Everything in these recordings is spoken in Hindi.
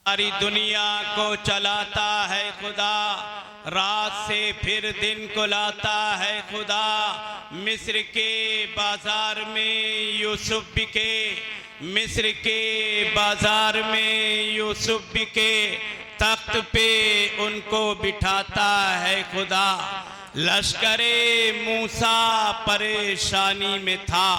सारी दुनिया को चलाता है खुदा, रात से फिर दिन को लाता है खुदा। मिस्र के बाजार में यूसुफ बिके, मिस्र के बाजार में यूसुफ बिके, तख्त पे उनको बिठाता है खुदा। लश्करे मूसा परेशानी में था,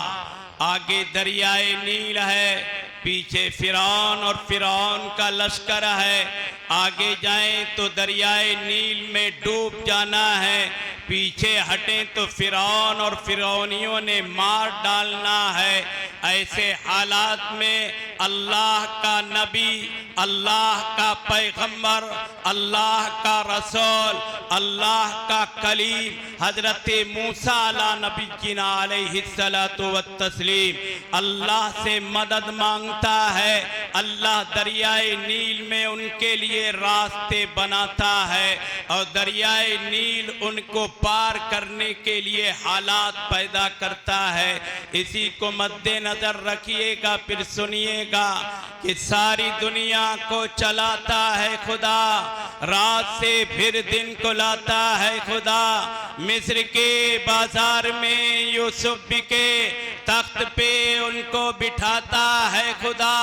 आगे दरियाए नील है, पीछे फिरौन और फिरौन का लश्कर है। आगे जाएं तो दरियाए नील में डूब जाना है, पीछे हटें तो फिरौन और फिरौनियों ने मार डालना है। ऐसे हालात में अल्लाह का नबी, अल्लाह का पैगंबर, अल्लाह का रसूल, अल्लाह का कलीम हजरत मूसा अला नबीना अलैहिस्सलातु वत्तस्लीम अल्लाह से मदद मांगता है। अल्लाह दरियाए नील में उनके लिए रास्ते बनाता है और दरियाए नील उनको पार करने के लिए हालात पैदा करता है। इसी को मद्देनजर रखिएगा, फिर सुनिएगा कि सारी दुनिया को चलाता है खुदा, रात से फिर दिन को लाता है खुदा। मिस्र के बाजार में यूसुफ बिके, तख्त पे उनको बिठाता है खुदा।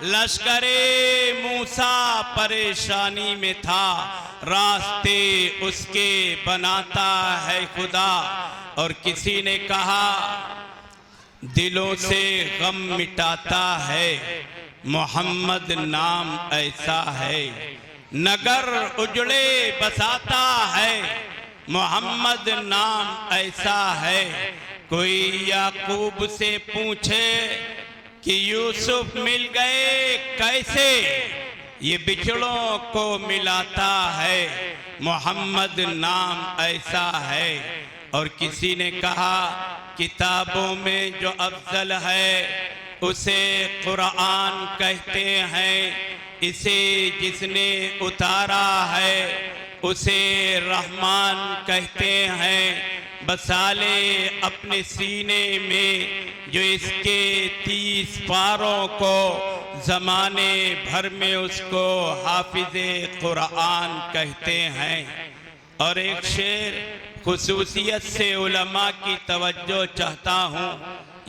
लश्करे मूसा परेशानी में था, रास्ते उसके बनाता है खुदा। और किसी ने कहा दिलों से गम मिटाता है, मोहम्मद नाम ऐसा है। नगर उजड़े बसाता है, मोहम्मद नाम ऐसा है। कोई याकूब से पूछे कि यूसुफ मिल गए कैसे, ये बिछड़ों को मिलाता है, मोहम्मद नाम ऐसा है। और किसी ने कहा किताबों में जो अफजल है उसे कुरान कहते हैं, इसे जिसने उतारा है उसे रहमान कहते हैं। बसाले अपने सीने में जो इसके 30 पारों को, ज़माने भर में उसको हाफिज़े कुरान कहते हैं। और एक शेर खुसूसियत से उलमा की तवज्जो चाहता हूँ,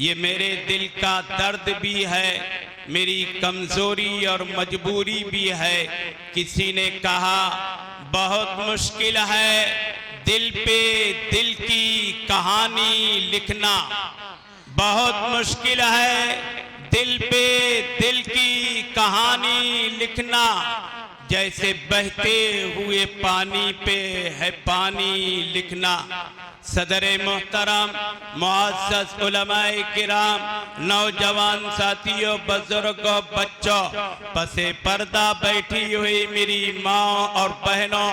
ये मेरे दिल का दर्द भी है, मेरी कमज़ोरी और मजबूरी भी है। किसी ने कहा बहुत मुश्किल है दिल पे दिल की कहानी लिखना, बहुत मुश्किल है दिल पे दिल की कहानी लिखना। जैसे बहते हुए पानी पे है पानी लिखना। सदरे मोहतरम मुअज़्ज़ज़ उलमाए किराम, नौजवान साथियों, बुजुर्गों, बच्चों, पसे पर्दा बैठी हुई मेरी माँ और बहनों,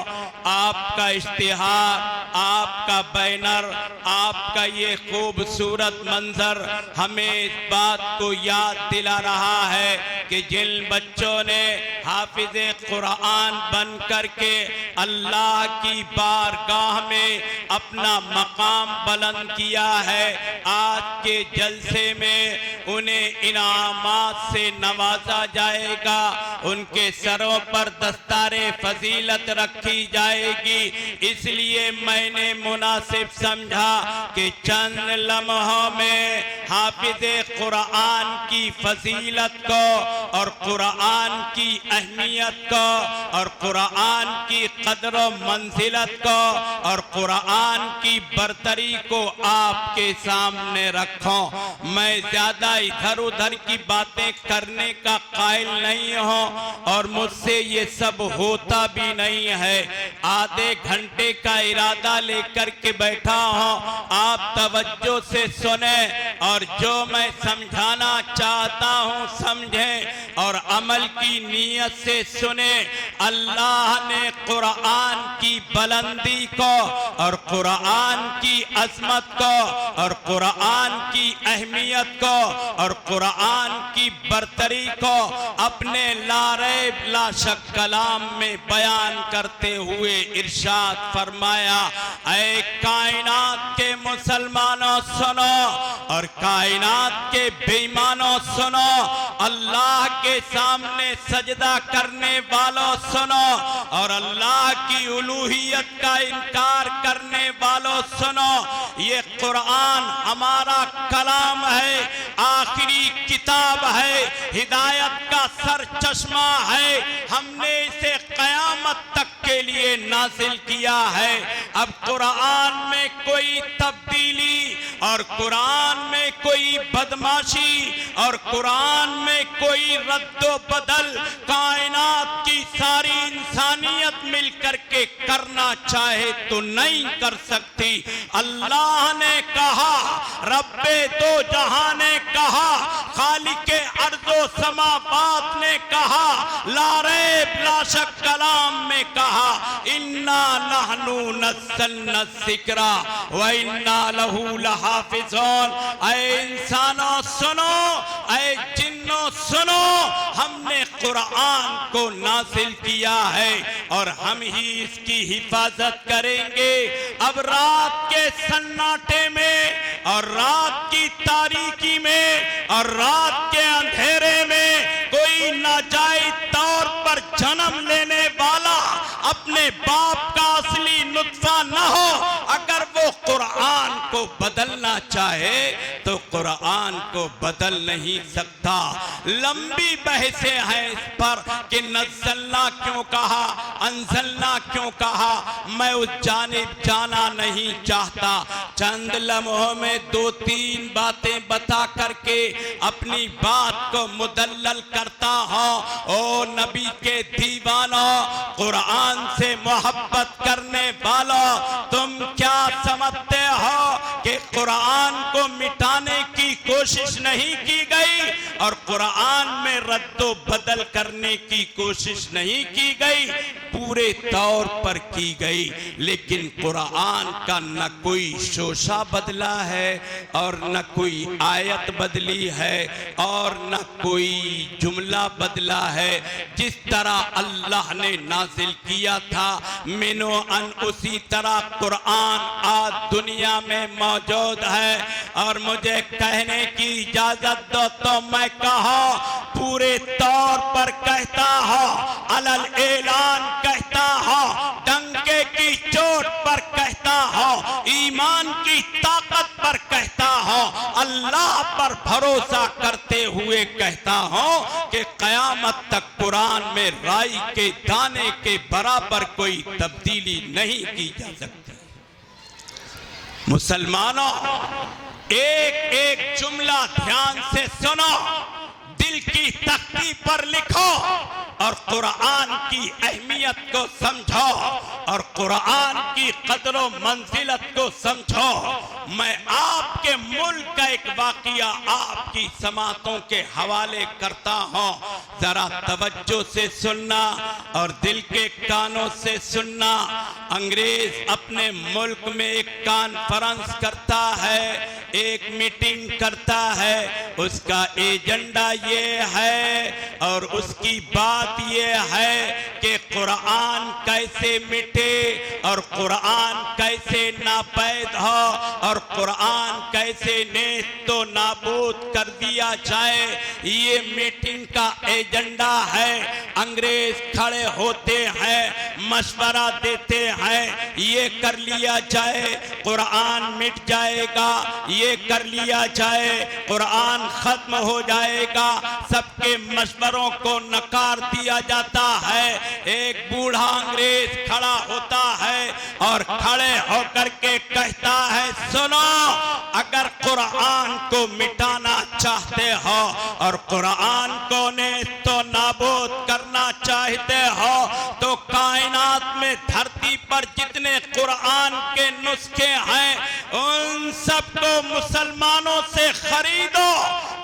आपका इश्तिहार, आपका बैनर, आपका ये खूबसूरत मंजर हमें इस बात को याद दिला रहा है कि जिन बच्चों ने हाफिज़े कुरान बन करके अल्लाह की बारगाह में अपना मकाम बुलंद किया है, आज के जलसे में उन्हें इनामात से नवाजा जाएगा, उनके सरों पर दस्तारे फजीलत रखी जाएगी। इसलिए मैंने मुनासिब समझा कि चंद लम्हों में हाफिज़े कुरान की फजीलत को और कुरान की अहमियत को और कुरान की कदर व मंजिलत को और कुरान की बरतरी को आपके सामने रखूं। मैं ज्यादा इधर उधर की बातें करने का कायल नहीं हूं और मुझसे ये सब होता भी नहीं है। आधे घंटे का इरादा लेकर के बैठा हूं, आप तवज्जो से सुने और जो मैं समझाना चाहता हूं समझें और अमल की नीयत से सुने। अल्लाह ने कुरान की बुलंदी को और कुरान की अजमत को और कुरान की अहमियत को और कुरान की बरतरी को अपने लारैब लाशक कलाम में बयान करते हुए इरशाद फरमाया, ऐ कायनात के मुसलमानों सुनो और कायनात के बेईमानों सुनो, अल्लाह के सामने सजदा करने वालों सुनो और अल्लाह की उलूहियत का इनकार करने वालों सुनो। ये कुरान हमारा कलाम है, आखिरी किताब है, हिदायत का सर चश्मा है। हमने इसे कयामत तक के लिए नाजिल किया है। अब कुरान में कोई तब्दीली और कुरान में कोई बदमाशी और कुरान में कोई रद्दो बदल कायनात की सारी इंसानियत मिलकर के करना चाहे तो नहीं कर सकती। अल्लाह ने कहा, रब्बे दो जहां ने कहा, खालिके अर्ज़ो समावात ने कहा, लारैब लाशक कलाम में कहा, इन्ना नहनु नज़्ज़लना ज़िक्रा व इन्ना लहू लहाफ़िज़ून। ऐ इंसानों सुनो, ऐ जिन्नों सुनो, हमने कुरान को नाज़िल किया है और हम ही इसकी हिफाजत करेंगे। अब रात के सन्नाटे में और रात की तारीकी में और रात के अंधेरे में कोई नाजायज तौर पर जन्म लेने वाला अपने बाप का असली नुत्फा न हो, अगर वो कुरान को बदलना चाहे तो कुरान को बदल नहीं सकता। लंबी बहसें हैं इस पर कि नज़्ज़लना क्यों कहा, अंज़लना क्यों कहा, मैं उस जानिब जाना नहीं चाहता। चंद लम्हों में दो तीन बातें बता करके अपनी बात को मुदल्लल करता हूं। ओ नबी के दीवानों, कुरान से मोहब्बत करने वालों, तुम क्या समझते हो कि कुरान को मिटाने की कोशिश नहीं की गई और कुरान में रद्दो बदल करने की कोशिश नहीं की गई? पूरे तौर पर की गई, लेकिन कुरान का न कोई शोशा बदला है और न कोई आयत बदली है और न कोई जुमला बदला है। जिस तरह अल्लाह ने नाजिल किया था मिनो अन, उसी तरह कुरान आज दुनिया में मौजूद है। और मुझे कहने की इजाजत दो तो मैं कहा, पूरे तौर पर कहता हूं, अलल ऐलान कहता हूं, डंके की चोट पर कहता हूं, ईमान की ताकत पर कहता हूं, अल्लाह पर भरोसा करते हुए कहता हूं कि कयामत तक कुरान में राई के दाने के बराबर कोई तब्दीली नहीं की जा सकती। मुसलमानों, एक एक जुमला ध्यान से सुनो, दिल की तख्ती पर लिखो और कुरान की अहमियत को समझो और कुरान की कदर व मंजिलत को समझो। मैं आपके मुल्क का एक वाकिया आपकी समातों के हवाले करता हूं, जरा तवज्जो से सुनना और दिल के कानों से सुनना। अंग्रेज अपने मुल्क में एक कॉन्फ्रेंस करता है, एक मीटिंग करता है, उसका एजेंडा ये है और उसकी बात ये है कि कुरान कैसे मिटे और कुरान कैसे नापैद हो और कुरान कैसे नेस्तो नाबूद कर दिया जाए। ये मीटिंग का एजेंडा है। अंग्रेज खड़े होते हैं, मशवरा देते हैं, ये कर लिया जाए कुरान मिट जाएगा, ये कर लिया जाए कुरान कुरान खत्म हो जाएगा। सबके मशवरों को नकार दिया जाता है। एक बूढ़ा अंग्रेज खड़ा होता है और खड़े होकर के कहता है, सुनो, अगर कुरान को मिटाना चाहते हो और कुरान को ने तो नाबूद करना चाहते हो तो कायनात में धरती पर जितने कुरान के नुस्खे हैं उन सबको मुसलमानों से खरीदो,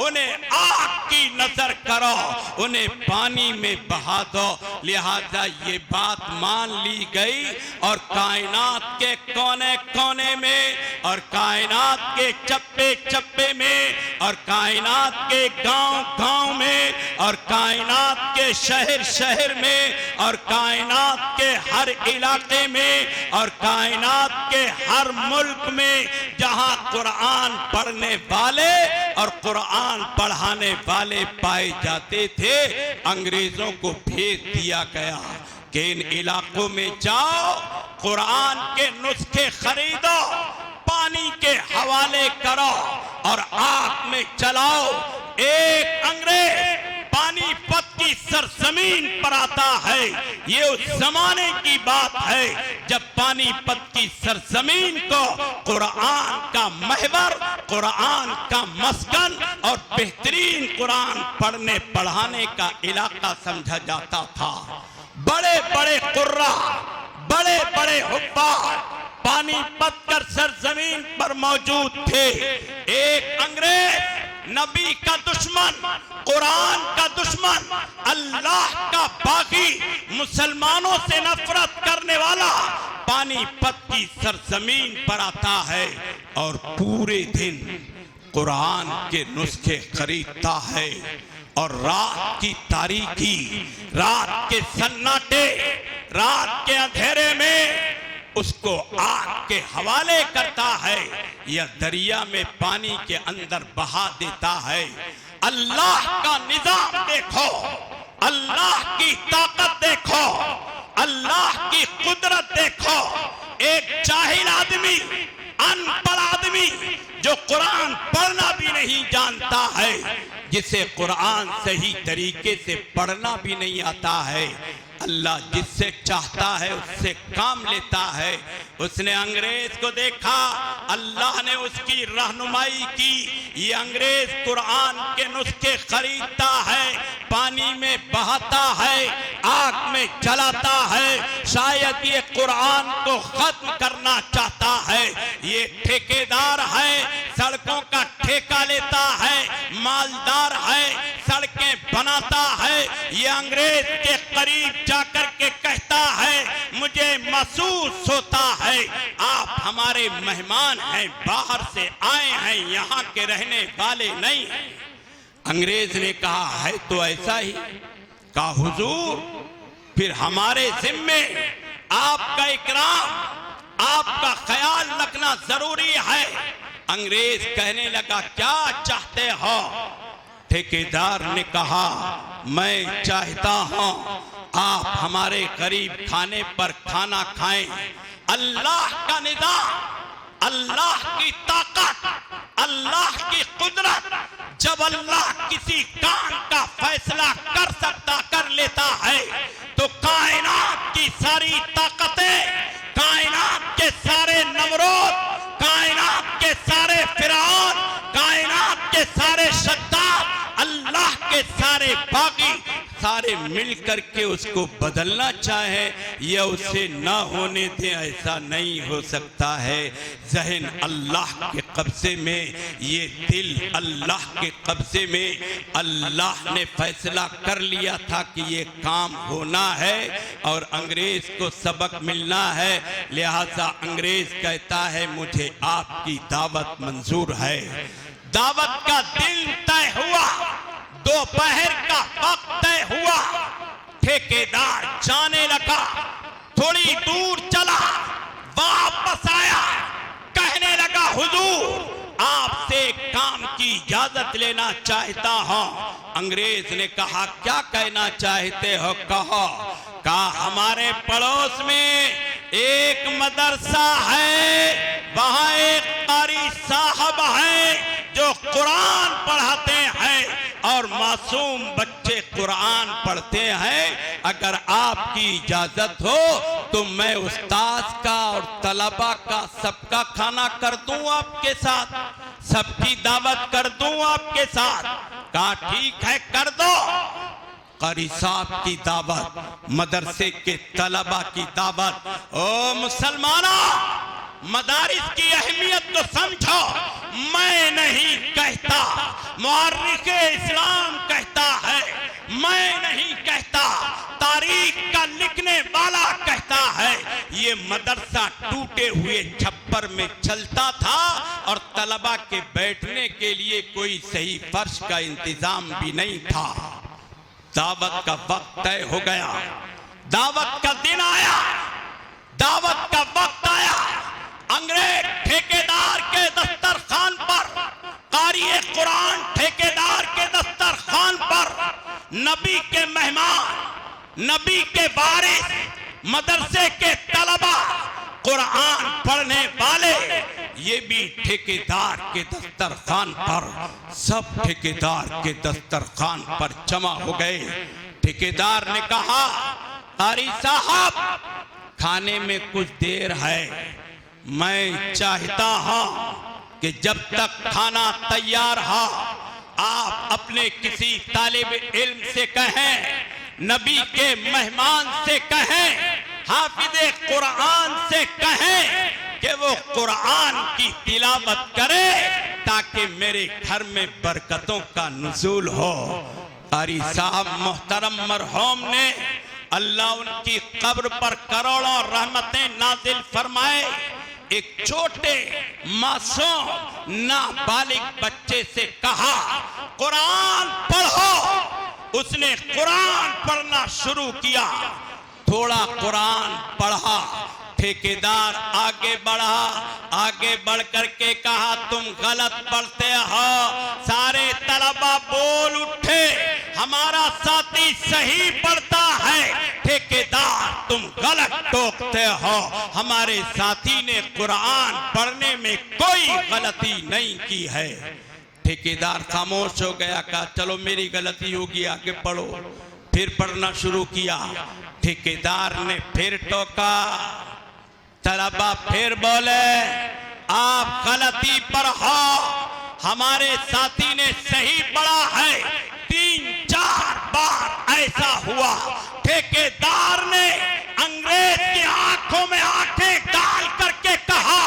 उन्हें आग की नजर करो, उन्हें पानी में बहा दो। लिहाजा ये बात मान ली गई और कायनात के कोने कोने में और कायनात के चप्पे चप्पे में और कायनात के गांव गांव में और कायनात के शहर शहर में और कायनात के हर इलाके में और कायनात के हर मुल्क में जहां कुरान पढ़ने वाले और कुरान पढ़ाने वाले पाए जाते थे, अंग्रेजों को भेज दिया गया कि इन इलाकों में जाओ, कुरान के नुस्खे खरीदो, पानी के हवाले करो और आग में चलाओ। एक अंग्रेज पानीपत की सरजमीन पर आता है। ये उस जमाने की बात है जब पानीपत की सरजमीन को कुरान का महवर, कुरान का मस्कन और बेहतरीन कुरान पढ़ने पढ़ाने का इलाका समझा जाता था। बड़े बड़े कुर्रा, बड़े बड़े हुफ्फाज पानीपत कर सरजमीन पर मौजूद थे। एक अंग्रेज नबी का दुश्मन, कुरान का दुश्मन, अल्लाह का बागी, मुसलमानों से नफरत करने वाला पानीपत की सरजमीन पर आता है और पूरे दिन कुरान के नुस्खे खरीदता है और रात की तारीकी, रात के सन्नाटे, रात के अंधेरे में उसको आग के हवाले करता है या दरिया में पानी के अंदर बहा देता है। अल्लाह का निजाम देखो, अल्लाह की ताकत देखो, अल्लाह की कुदरत देखो। एक जाहिल आदमी, अनपढ़ आदमी जो कुरान पढ़ना भी नहीं जानता है, जिसे कुरान सही तरीके से पढ़ना भी नहीं आता है, अल्लाह जिससे चाहता है उससे काम लेता है। उसने अंग्रेज को देखा, अल्लाह ने उसकी रहनुमाई की। ये अंग्रेज कुरान के नुस्खे खरीदता है, पानी में बहाता है, आग में जलाता है। शायद ये कुरान को खत्म करना चाहता है। ये ठेकेदार है, सड़कों का ठेका लेता है, मालदार है, सड़कें बनाता है। ये अंग्रेज के करीब जाकर के कहता है, मुझे महसूस होता है आप हमारे मेहमान हैं, बाहर से आए हैं, यहाँ के रहने वाले नहीं हैं। अंग्रेज ने कहा, है तो ऐसा ही। कहा, हुजूर फिर हमारे जिम्मे आपका इकराम, आपका ख्याल रखना जरूरी है। अंग्रेज कहने लगा, क्या चाहते हो? ठेकेदार ने कहा, मैं चाहता हूं आप हमारे गरीब खाने पर खाना खाएं। अल्लाह का निजाम, अल्लाह की ताकत, अल्लाह की कुदरत, जब अल्लाह किसी काम का फैसला कर लेता है तो कायनात की सारी ताकतें, कायनात के सारे नमरूद, कायनात के सारे फिरौन, कायनात के सारे शद्दाद, अल्लाह के सारे बागी, सारे मिलकर के उसको बदलना चाहे या उसे ना होने दे, ऐसा नहीं हो सकता है। ज़हन अल्लाह के कब्जे में, ये दिल अल्लाह के कब्जे में। अल्लाह ने फैसला कर लिया था कि ये काम होना है और अंग्रेज को सबक मिलना है। लिहाजा अंग्रेज कहता है, मुझे आपकी दावत मंजूर है। दावत का दिन तय हुआ, दोपहर का वक्त तय हुआ। ठेकेदार जाने लगा, थोड़ी दूर चला, वापस आया, कहने लगा, हुजूर आपसे काम की इजाजत लेना चाहता हूं। अंग्रेज ने कहा, क्या कहना चाहते हो? कहो। कहा, हमारे पड़ोस में एक मदरसा है, वहां एक कारी साहब है जो कुरान पढ़ाते हैं और मासूम बच्चे कुरान पढ़ते हैं। अगर आपकी इजाजत हो तो मैं उस्ताद का और तलबा का सबका खाना कर दूं आपके साथ, सबकी दावत कर दूं आपके साथ। कहा ठीक है कर दो। कारी साहब की दावत, मदरसे के तलबा की दावत। ओ मुसलमानों, मदारिस की अहमियत तो समझो। मैं नहीं कहता, मुअर्रिखे इस्लाम कहता है, मैं नहीं कहता, तारीख का लिखने वाला कहता है। ये मदरसा टूटे हुए छप्पर में चलता था और तलबा के बैठने के लिए कोई सही फर्श का इंतजाम भी नहीं था। दावत का वक्त तय हो गया, दावत का दिन आया, दावत का वक्त आया। अंग्रेज ठेकेदार के दस्तरखान पर, कारी कुरान ठेकेदार के दस्तरखान पर, नबी के मेहमान, नबी के वारिस, मदरसे के तलबा, कुरान पढ़ने वाले, ये भी ठेकेदार के दस्तरखान पर, सब ठेकेदार के दस्तरखान पर जमा हो गए। ठेकेदार ने कहा कारी साहब खाने में कुछ देर है, मैं चाहता हूं कि जब तक खाना तैयार हो आप अपने किसी तालिब इल्म से कहें, नबी के मेहमान से कहें, हाफिज़े कुरान से कहें कि वो कुरान की तिलावत करे ताकि मेरे घर में बरकतों का नुज़ूल हो। कारी साहब मोहतरम मरहूम ने, अल्लाह उनकी कब्र पर करोड़ों रहमतें नाजिल फरमाए, एक छोटे मासूम नाबालिग बच्चे से कहा कुरान पढ़ो। उसने कुरान पढ़ना शुरू किया, थोड़ा कुरान पढ़ा। ठेकेदार आगे बढ़ा, आगे बढ़ करके कहा तुम गलत पढ़ते हो। सारे तलबा बोल उठे हमारा साथी सही पढ़ता है। ठेकेदार तुम गलत टोकते हो, हमारे साथी ने कुरान पढ़ने में कोई गलती नहीं की है। ठेकेदार खामोश हो गया, कहा चलो मेरी गलती होगी, आगे पढ़ो। फिर पढ़ना शुरू किया। ठेकेदार ने फिर टोका, तलबा फिर बोले आप गलती पर हो, हमारे साथी ने सही पढ़ा है। 3-4 बार ऐसा हुआ। ठेकेदार ने अंग्रेज की आंखों में आंखें डाल करके कहा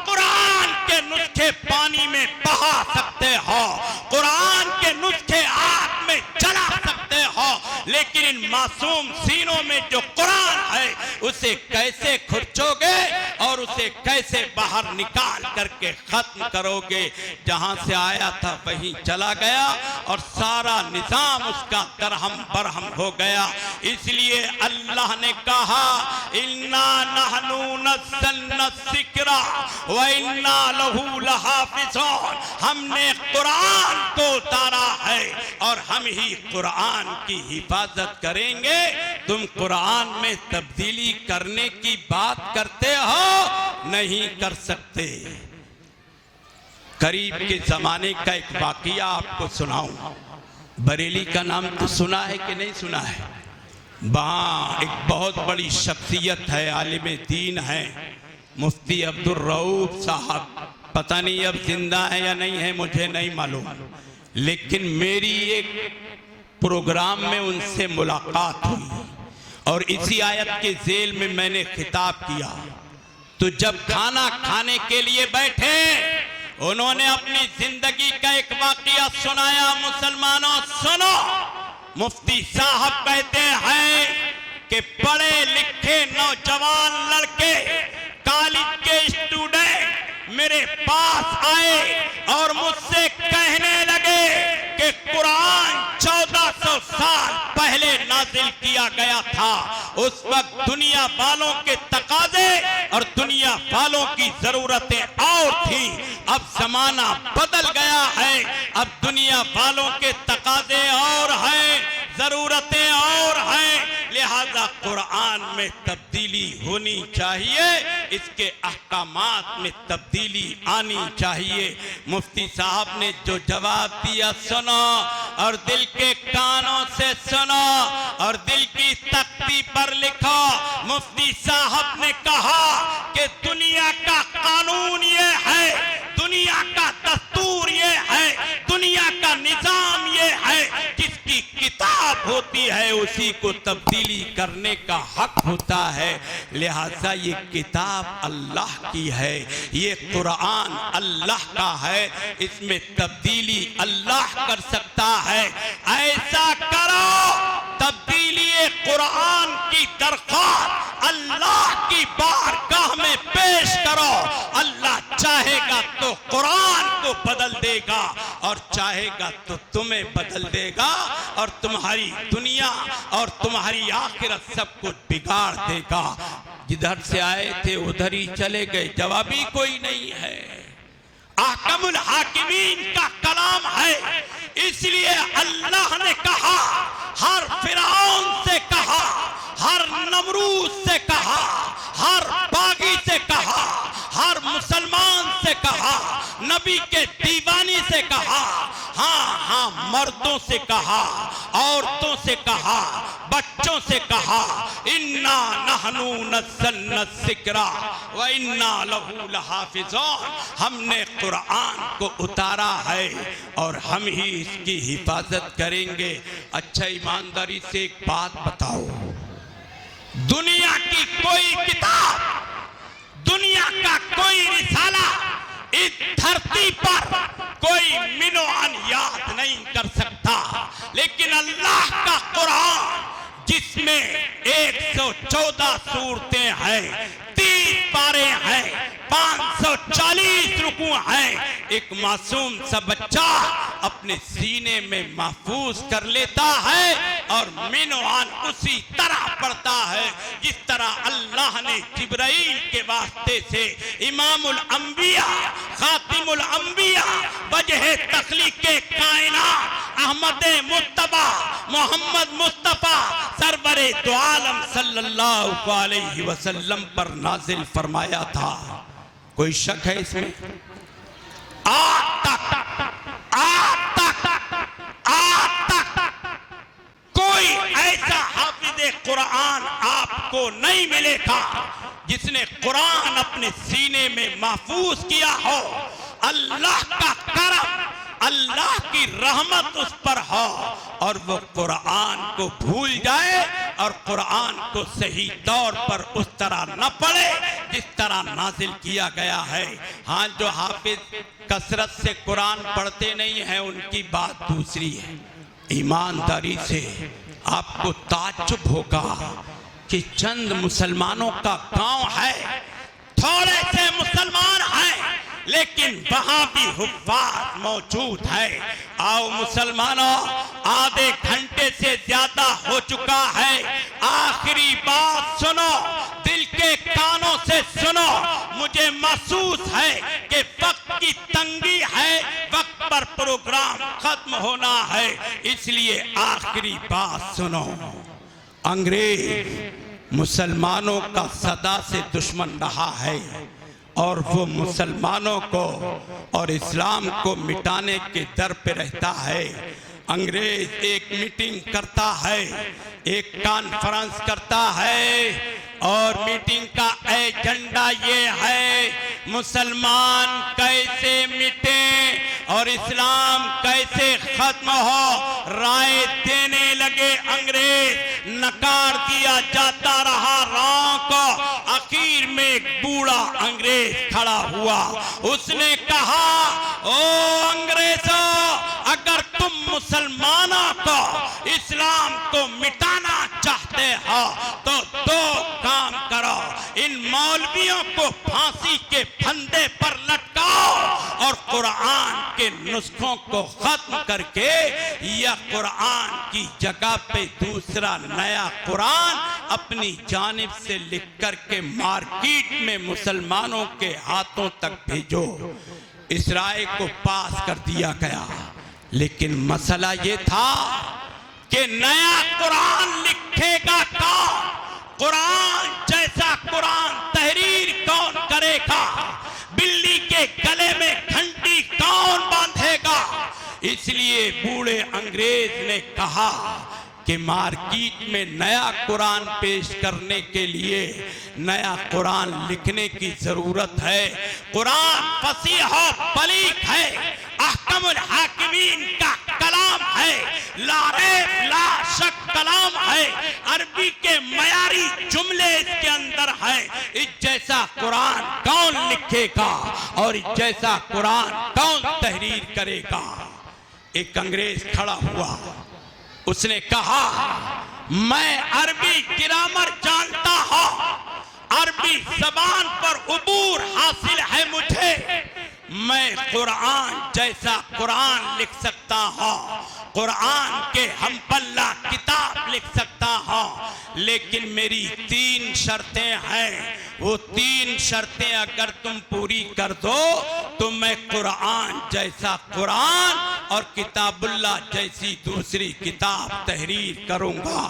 कुरान के नुस्खे पानी में बहा सकते हो, कुरान के नुस्खे आग में जला सकते हो, लेकिन इन मासूम सीनों में जो कुरान है उसे कैसे खुरचोगे और उसे कैसे बाहर निकाल करके खत्म करोगे। जहां से आया था वहीं चला गया और सारा निजाम उसका दरहम बरहम हो गया। इसलिए अल्लाह ने कहा इन्ना नहनु नज़्ज़लना ज़िक्रा व इन्ना लहू लहाफ़िज़ून, हमने कुरान को उतारा है और हम ही कुरान की हिफाजत करेंगे। तुम कुरान में तब्दीली करने की बात करते हो, नहीं कर सकते। करीब के जमाने का एक वाकया आपको सुनाऊं। बरेली का नाम तो सुना है कि नहीं सुना है? वहाँ एक बहुत बड़ी शख्सियत है, आलिम दीन है, मुफ्ती अब्दुल रऊफ साहब। पता नहीं अब जिंदा है या नहीं है, मुझे नहीं मालूम, लेकिन मेरी एक प्रोग्राम में उनसे मुलाकात हुई और इसी आयत के जेल में मैंने खिताब किया। तो जब खाना खाने के लिए बैठे उन्होंने अपनी जिंदगी का एक वाकया सुनाया। मुसलमानों सुनो, मुफ्ती साहब कहते हैं कि पढ़े लिखे नौजवान लड़के, कॉलेज के स्टूडेंट मेरे पास आए और मुझसे कहने लगे कि कुरान 1400 साल पहले नाजिल किया गया था। उस वक्त दुनिया वालों के तकाजे और दुनिया वालों की जरूरतें और थी। अब जमाना बदल गया है, अब दुनिया वालों के तकाजे और हैं, जरूरतें और हैं, लिहाजा लिहाजा कुरान में तब्दीली होनी चाहिए, इसके अहकामात में तब्दीली आनी चाहिए। मुफ्ती साहब ने जो जवाब दिया सुनो और दिल के कानों से सुनो और दिल की तख्ती पर लिखो। मुफ्ती साहब ने कहा कि दुनिया का कानून ये है, दुनिया का दस्तूर ये है, दुनिया का निजाम ये है, जिसकी किताब होती है उसी को तब्दीली करने का हक होता है। लिहाजा ये किताब अल्लाह की है, ये कुरान अल्लाह का है, इसमें तब्दीली अल्लाह कर सकता है। ऐसा करो, तब्दीली कुरान की दरख्वास्त अल्लाह की बारगाह में पेश करो। अल्लाह चाहेगा तो कुरान को बदल देगा और चाहेगा तो तुम्हें बदल देगा और तुम्हारी दुनिया और तुम्हारी आखिरत सब कुछ बिगाड़ देगा। जिधर से आए थे उधर ही चले गए, जवाबी कोई नहीं है। अहकमुल हाकिमीन का कलाम है, इसलिए अल्लाह ने कहा, हर फिरौन से कहा, हर नमरूद से कहा, हर बागी से कहा, हर मुसलमान से कहा, नबी के दीवानी से कहा, हाँ हाँ मर्दों से कहा, औरतों से कहा, बच्चों से कहा, इन्ना नहनु नज़्ज़लना ज़िक्रा व इन्ना लहू लहाफ़िज़ून। हमने कुरान को उतारा है और हम ही इसकी हिफाजत करेंगे। अच्छा, ईमानदारी से एक बात बताओ, दुनिया की कोई किताब, दुनिया का कोई रिसाला इस धरती पर कोई मिनोअन याद नहीं कर सकता, लेकिन अल्लाह का कुरान जिसमें 114 सूरतें हैं, 30 पारे हैं, 540 रुकू हैं, एक मासूम सा बच्चा अपने सीने में महफूज कर लेता है और मिनोआन उसी तरह पढ़ता है जिस तरह अल्लाह ने जिब्राइल के वास्ते से इमामुल अंबिया, खातिमुल अंबिया, वजह तख्लीक़े कायनात अहमद मुस्तफा मोहम्मद मुस्तफा सरवरे दो आलम सल्लल्लाहु अलैहि वसल्लम पर नाजिल फरमाया था। कोई शक है इसमें? आज तक कोई ऐसा हाफिज़े कुरान आपको नहीं मिलेगा जिसने कुरान अपने सीने में महफूज किया हो। अल्लाह का करम, अल्लाह की रहमत उस पर हो और वो कुरान को भूल जाए और कुरान को सही तौर पर उस तरह न पढ़े जिस तरह नाजिल किया गया है। हाँ, जो हाफिज कसरत से कुरान पढ़ते नहीं हैं उनकी बात दूसरी है। ईमानदारी से आपको ताज्जुब होगा कि चंद मुसलमानों का गांव है, थोड़े से मुसलमान हैं, लेकिन वहां भी हुफ्फाज मौजूद है। आओ मुसलमानों, आधे घंटे से ज्यादा हो चुका है, आखिरी बात सुनो, दिल के कानों से सुनो। मुझे महसूस है कि वक्त की तंगी है, वक्त पर प्रोग्राम खत्म होना है, इसलिए आखिरी बात सुनो। अंग्रेज मुसलमानों का सदा से दुश्मन रहा है और वो मुसलमानों को और इस्लाम को मिटाने के दर पे रहता है। अंग्रेज एक मीटिंग करता है, एक कॉन्फ्रेंस करता है और मीटिंग का एजेंडा ये है मुसलमान कैसे मिटे और इस्लाम कैसे खत्म हो। राय देने लगे अंग्रेज, नकार दिया जाता रहा राह को। आखिर में एक बूढ़ा अंग्रेज खड़ा हुआ, उसने कहा, ओ अंग्रेजों, अगर तुम मुसलमानों को, इस्लाम को मिटाना चाहते हो तो दो काम करो, इन मौलवियों को फांसी के फंदे पर लटकाओ और कुरान के नुस्खों को खत्म करके या कुरान की जगह पे दूसरा नया कुरान अपनी जानिब से लिख करके मार्केट में मुसलमानों के हाथों तक भेजो। इस राय को पास कर दिया गया, लेकिन मसला ये था कि नया कुरान लिखेगा कौन? ये बूढ़े अंग्रेज ने कहा कि मार्केट में नया कुरान पेश करने के लिए नया कुरान लिखने की जरूरत है। कुरान फसीह बलीग है, अहकमुल हाकिमीन का कलाम है, ला शक कलाम है, अरबी के मयारी जुमले इसके अंदर है। इस जैसा कुरान कौन लिखेगा और इस जैसा कुरान कौन तहरीर करेगा। एक अंग्रेज खड़ा हुआ, उसने कहा मैं अरबी ग्रामर जानता हूं, अरबी जबान पर उबूर हासिल है मुझे, मैं कुरान जैसा कुरान लिख सकता हूं, कुरान के हम पल्ला किताब लिख सकता हूं, लेकिन मेरी 3 शर्तें हैं। वो 3 शर्तें अगर तुम पूरी कर दो तो मैं कुरान जैसा कुरान और किताबुल्लाह जैसी दूसरी किताब तहरीर करूंगा।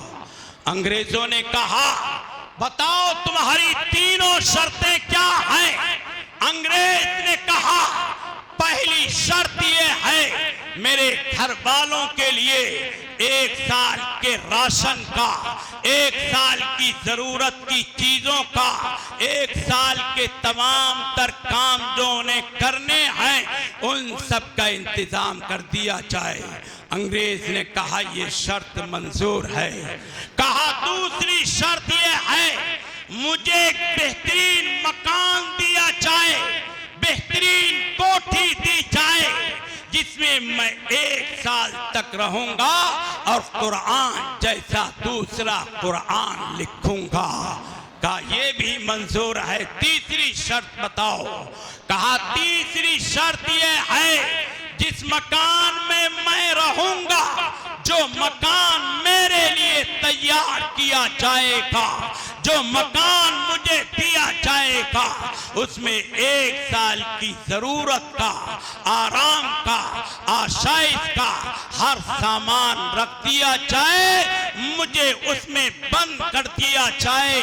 अंग्रेजों ने कहा बताओ तुम्हारी तीनों शर्तें क्या हैं। अंग्रेज ने कहा पहली शर्त यह है मेरे घर वालों के लिए 1 साल के राशन का, 1 साल की जरूरत की चीजों का, 1 साल के तमाम तर काम जो उन्हें करने हैं उन सब का इंतजाम कर दिया जाए। अंग्रेज ने कहा यह शर्त मंजूर है। कहा दूसरी शर्त यह है मुझे एक बेहतरीन मकान दिया जाए, बेहतरीन कोठी दी जाए जिसमें मैं 1 साल तक रहूंगा और कुरान जैसा दूसरा कुरान लिखूंगा। कहा यह भी मंजूर है। तीसरी शर्त बताओ। कहा तीसरी शर्त यह है जिस मकान में मैं रहूंगा, जो मकान मेरे लिए तैयार किया जाएगा, जो मकान मुझे दिया जाएगा, उसमें 1 साल की जरूरत का, आराम का, आशाइश का हर सामान रख दिया जाए, मुझे उसमें बंद कर दिया जाए।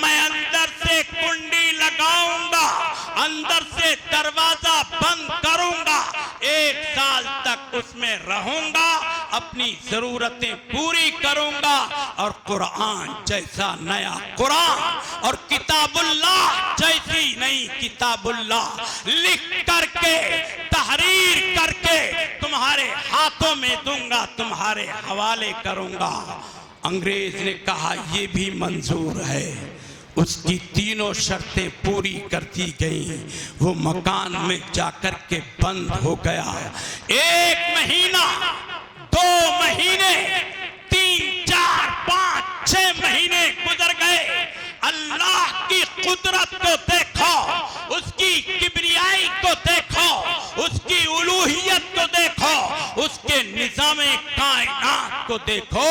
मैं अंदर से कुंडी लगाऊंगा, अंदर से दरवाजा बंद करूंगा, 1 साल तक उसमें रहूंगा, अपनी जरूरतें पूरी करूंगा और कुरान जैसा नया कुरान और किताबुल्लाह जैसी नई किताबुल्लाह लिख करके तहरीर करके तुम्हारे हाथों में दूंगा, तुम्हारे हवाले करूंगा। अंग्रेज ने कहा यह भी मंजूर है। उसकी तीनों शर्तें पूरी कर दी गई। वो मकान में जाकर के बंद हो गया। 1 महीना, 2 महीने, 3, 4, 5, 6 महीने गुजर गए। अल्लाह की कुदरत को देखो, उसकी किबरियाई को देखो, उसकी उलूहियत को देखो, उसके निज़ामे कायनात को देखो।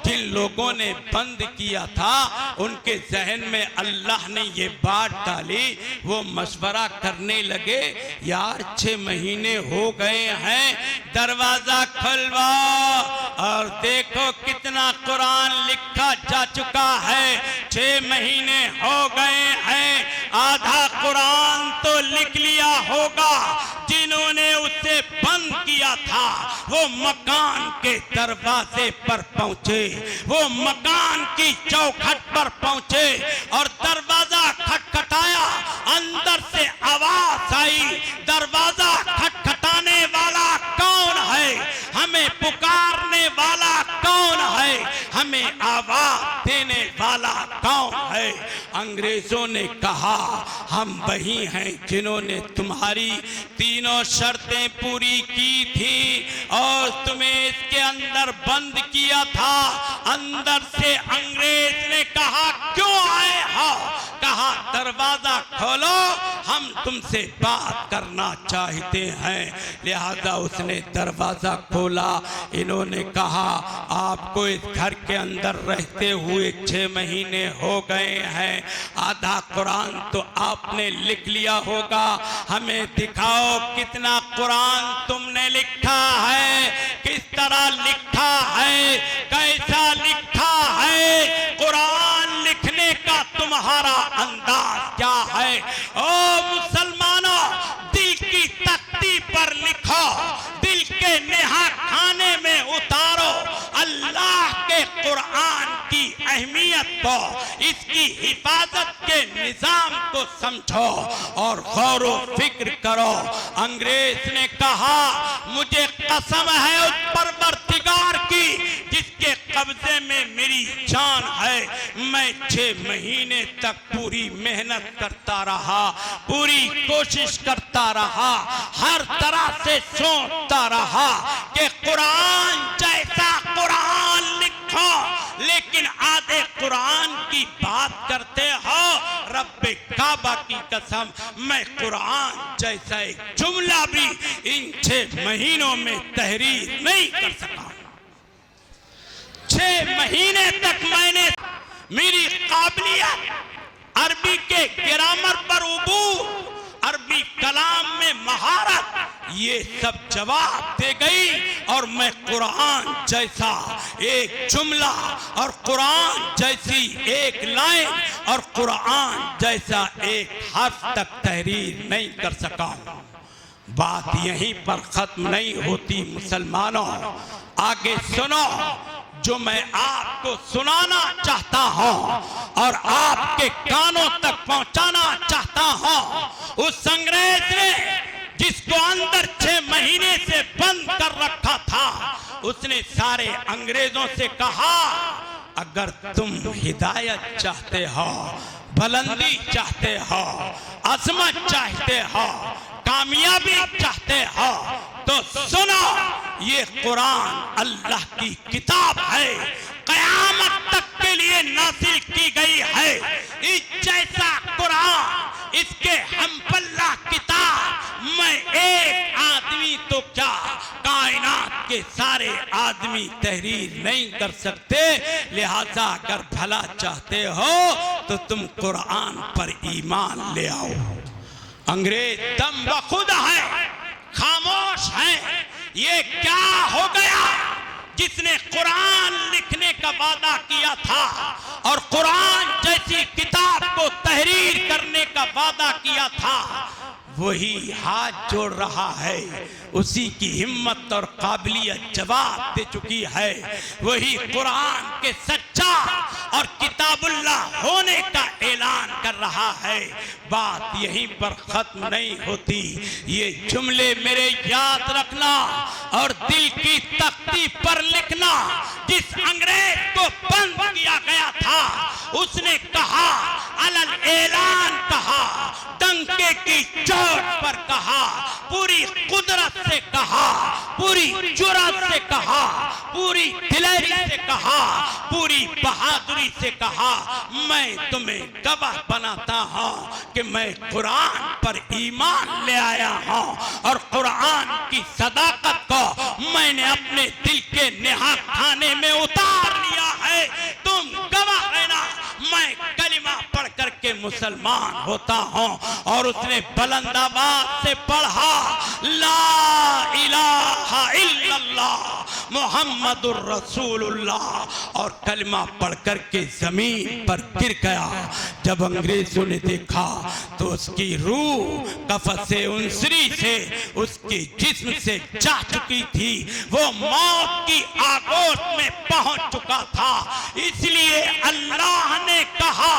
जिन लोगों ने बंद किया था उनके जहन में अल्लाह ने ये बात डाली, वो मशवरा करने लगे यार 6 महीने हो गए हैं, दरवाजा खुलवाओ और देखो कितना कुरान लिखा जा चुका है। 6 महीने हो गए हैं, आधा कुरान तो लिख लिया होगा। जिन्होंने उसे बंद किया था वो मकान के दरवाजे पर पहुंचे, वो मकान की चौखट पर पहुंचे और दरवाजा खटखटाया। अंदर से आवाज आई, दरवाजा खटखटाने वाला कौन है, हमें पुकारने वाला कौन है, हमें आवाज देने वाला कौन है। अंग्रेजों ने कहा हम वही हैं जिन्होंने तुम्हारी तीनों शर्तें पूरी की थी और तुम्हें इसके अंदर बंद किया था। अंदर से अंग्रेज ने कहा क्यों आए हो? कहा दरवाजा खोलो, हम तुमसे बात करना चाहते हैं। लिहाजा उसने दरवाजा खोला। इन्होंने कहा आपको इस घर के अंदर रहते हुए 6 महीने हो गए हैं, आधा कुरान तो आपने लिख लिया होगा, हमें दिखाओ कितना कुरान तुमने लिखा है, किस तरह लिखा है, कैसा लिखा है, कुरान लिखने का तुम्हारा अंदाज क्या है। ओ मुसलमानों, दिल की तख्ती पर लिखो, दिल के नेहा खाने के कुरान की अहमियत को, इसकी हिफाजत के निजाम को समझो और गौर व फिक्र करो। अंग्रेज ने कहा, मुझे कसम है उस परवरदिगार की जिसके कब्जे में मेरी जान है, मैं 6 महीने तक पूरी मेहनत करता रहा, पूरी कोशिश करता रहा, हर तरह से सोचता रहा कि कुरान जैसा कुरान लिखो, लेकिन आधे कुरान की बात करते हो। रब्बे काबा की कसम, मैं कुरान जैसा एक जुमला भी इन 6 महीनों में तहरीर नहीं कर सका। 6 महीने तक मैंने मेरी काबिलियत, अरबी के ग्रामर पर उबूर, अरबी कलाम में महारत, ये सब जवाब दे गई और मैं कुरान जैसा एक जुमला और कुरान जैसी एक लाइन और कुरान जैसा एक हर्फ तक तहरीर नहीं कर सका। बात यहीं पर खत्म नहीं होती मुसलमानों, आगे सुनो। जो मैं आपको सुनाना चाहता हूं और आपके कानों तक पहुंचाना चाहता हूं, उस अंग्रेज ने जिसको अंदर 6 महीने से बंद कर रखा था, उसने सारे अंग्रेजों से कहा, अगर तुम हिदायत चाहते हो, बुलंदी चाहते हो, अजमत चाहते हो, कामयाबी चाहते हो, तो सुनो, ये कुरान अल्लाह की किताब है, कयामत तक के लिए नाज़िल की गई है। इस जैसा कुरान, इसके हमपल्ला किताब, मैं एक आदमी तो क्या, कायनात के सारे आदमी तहरीर नहीं कर सकते। लिहाजा अगर भला चाहते हो तो तुम कुरान पर ईमान ले आओ। अंग्रेज दम बखुद है, खामोश है। ये क्या हो गया जिसने कुरान लिखने का वादा किया था और कुरान जैसी किताब को तहरीर करने का वादा किया था, वही हाथ जोड़ रहा है, उसी की हिम्मत और काबिलियत जवाब दे चुकी है। वही कुरान के सच्चा और किताबुल्लाह होने का ऐलान कर रहा है। बात यहीं पर खत्म नहीं होती। ये जुमले मेरे याद रखना और दिल की तख्ती पर लिखना। जिस अंग्रेज को बंद किया गया था, उसने कहा, अलल ऐलान कहा, डंके की चोट पर कहा, पूरी कुदरत से कहा, पूरी जुर्रत से कहा, पूरी दिलेरी से कहा, पूरी बहादुरी से कहा, मैं तुम्हें गवाह बनाता हूं कि मैं कुरान पर ईमान ले आया हूं और कुरान की सदाकत को मैंने अपने दिल के नेहा खाने में उतार लिया है। तुम गवाह रहना, मैं कलिमा पढ़ करके मुसलमान होता हूं। और उसने बुलंद आवाज से पढ़ा, ला इलाहा इल्लल्लाह मुहम्मदुर रसूलुल्लाह, और कलिमा पढ़ करके जमीन पर गिर गया। जब अंग्रेजों ने देखा तो उसकी रूह कफ़से उनसरी से उसके जिस्म से जा चुकी थी, वो मौत की आगोश में पहुंच चुका था। इसलिए अल्लाह ने कहा,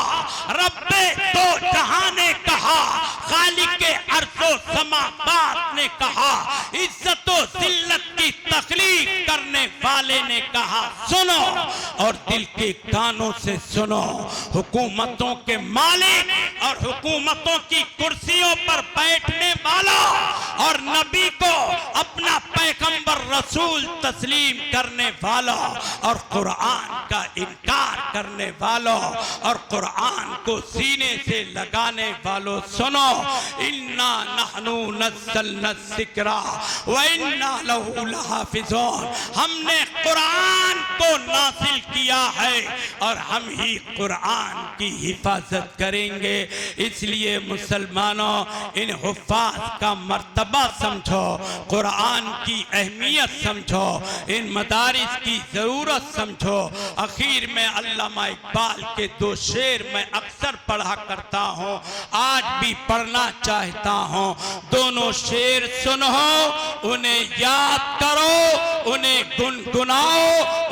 रब्बे दो जहां ने कहा, खालिके अर्ज़ो समावात ने कहा, इज्जत व जिल्लत की तकलीफ करने वाले ने कहा, सुनो और दिल के कानों से सुनो। हुकूमतों के मालिक और हुकूमतों की कुर्सियों पर बैठने वालों और नबी को अपना पैगंबर रसूल तस्लीम करने वालों और कुरान का इनकार करने वालों और कुरान को सीने से लगाने वालों, सुनो, इन्ना नहनु नज़्ज़लना ज़िक्रा व इन्ना लहू लहाफ़िज़ून, हमने कुरान को नाज़िल किया है और हम ही कुरान की हिफाजत करेंगे। इसलिए मुसलमानों, इन हुफ़ाज़ का मर्तबा समझो, कुरान की अहमियत समझो, इन मदारिस की ज़रूरत समझो। आखिर में अल्लामा इकबाल के 2 शेर मैं अक्सर पढ़ा करता हूँ, आज भी पढ़ना चाहता हूँ। दोनों शेर सुनो, उन्हें याद करो, उन्हें गुनगुनाओ,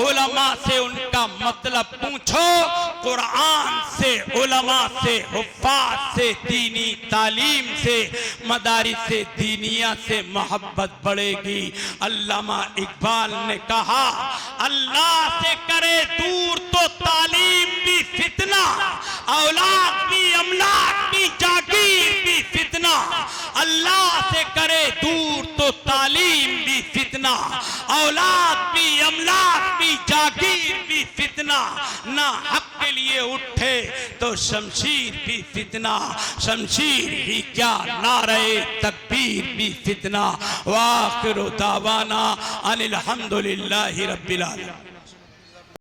उलमा से उनका का मतलब पूछो, कुरान से, उलमा से, हुफ्फाज से, दीनी तालीम से, मदारिस से दीनिया से मोहब्बत बढ़ेगी। अल्लामा इकबाल ने कहा, अल्लाह से करे दूर तो तालीम भी फितना, औलाद भी, अमलाक भी, जागीर भी फितना। अल्लाह से करे दूर तो तालीम भी फितना, औलाद भी, अमलाक भी, जागीर भी फितना। ना हक के लिए उठे तो शमशीर भी फितना, शमशीर ही क्या नारे तकबीर भी फितना। वाखिरु दावाना अनिल हम्दुलिल्लाहि रब्बिल आलमीन।